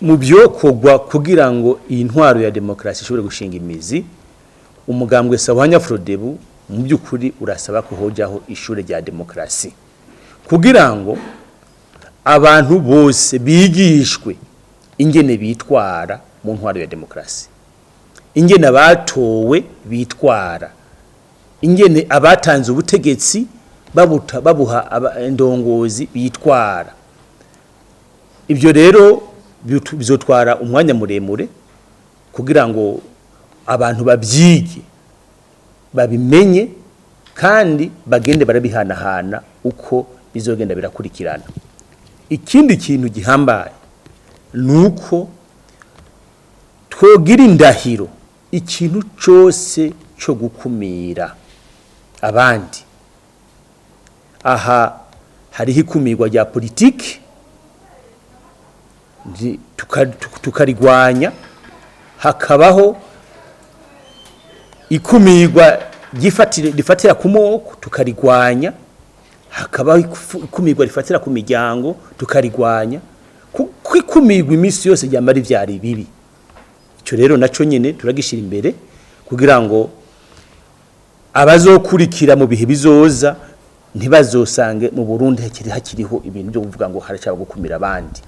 mu byokogwa kugira ngo iyi ntwaro ya demokarasi ishobore gushinga imizi umugambwe Sawanya Frodebu mu byukuri urasaba ko hojaho ishure rya demokarasi kugira ngo abantu bose bigishwe ingene bitwara mu ntwaro ya demokarasi, ingene abatowe bitwara, ingene abatanze ubutegetsi babuha indongozi bitwara. Ibyo rero bizotwara umwanya muremure kugira ngo abantu babyige babimenye kandi bagende barabihanahana uko bizogenda birakurikirana. Ikindi kintu gihambaye nuko twogira indahiro ikintu cyose cyo gukumira abandi. Aha hariho ikumirwa rya politiki tukarigwanya, hakabaho ikumirwa rifatira ku moko tukarigwanya, hakabaho ikumirwa rifatira ku miryango tukarigwanya, kuko ikumirwa iminsi yose ryamara ivyari bibi. Icyo rero naco nyene turagishira imbere kugira ngo abazokurikira mu bihe bizoza ntibazosange mu Burundi hakiriho ibintu byo kuvuga ngo haracyaba gukumira abandi.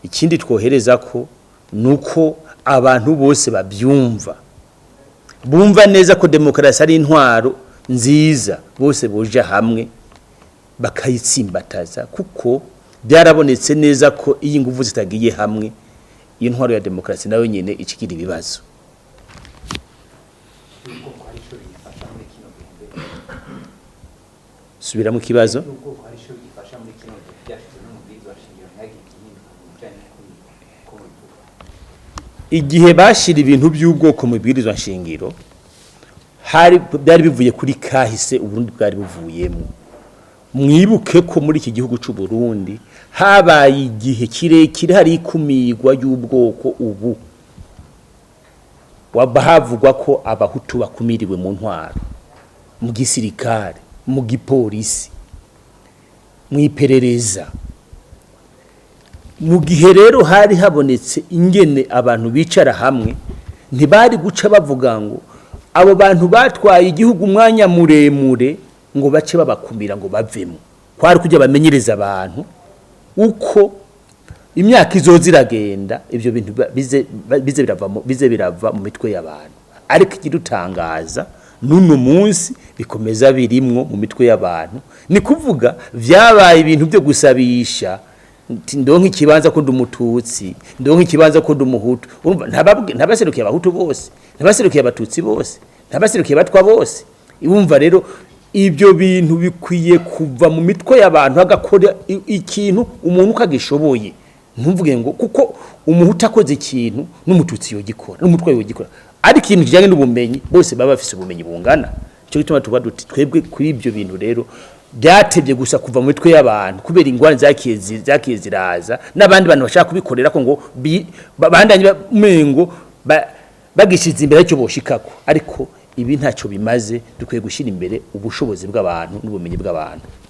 Ikindi twohereza ko nuko abantu bose babyumva, bumva neza ko demokarasi ari intwaro nziza, bose boja hamwe bakayitsimbataza, kuko byarabonetse neza ko iyi nguvu zitagiye hamwe iyi ntwaro ya demokarasi nayo nyene ikigira ibibazo. Subira mu kibazo. Igihe bashira ibintu by'ubwoko mu bwirizwa nshingiro byari bivuye kuri kahise Uburundi bwari buvuyemo. Mwibuke ko muri iki gihugu cy'u Burundi habaye igihe kirekire hari ikumirwa y'ubwoko. Ubu wabahavugwa ko abahutu bakumiriwe mu ntwaro, mu gisirikare, mu gipolisi, mu iperereza. Mu gihe rero hari habonetse ingene abantu bicara hamwe, ntibari guca bavuga ngo abo bantu batwaye igihugu umwanya muremure ngo bace babakumira ngo bavemo. Kwari kujya bamenyereza abantu uko imyaka izoziragenda ibyo bintu bize birava mu mitwe y'abantu. Ariko ikidutangaza nuno munsi bikomeza birimwo mu mitwe y'abantu, ni kuvuga vyabaye ibintu byo gusabisha ndonke ikibanza ko ndumututsi, ndonke ikibanza ko ndumuhutu. Urumva ntabaserukiye abahutu bose, ntabaserukiye abatutsi bose, ntabaserukiye batwa bose. Urumva rero ibyo bintu bikwiye kuva mu mitwe y'abantu, hagakora ikintu umuntu kagishoboye. Ntumvuge ngo kuko umuhutu akoze ikintu n'umututsi yogikora, n'umutwa yogikora. Ari ikintu kijanye n'ubumenyi, bose baba bafise ubumenyi bungana. Cyo gituma tuba duti twebwe kuri ibyo bintu rero byatebye gusa kuva mu mitwe y'abantu kubera ingwani zakiye ziraza, n'abandi bantu bashaka kubikorera ko ngo bandanye mengo bagishize imbere cyo boshikako. Ariko ibi ntacyo bimaze. Dukwiye gushira imbere ubushobozi bw'abantu n'ubumenyi bw'abantu.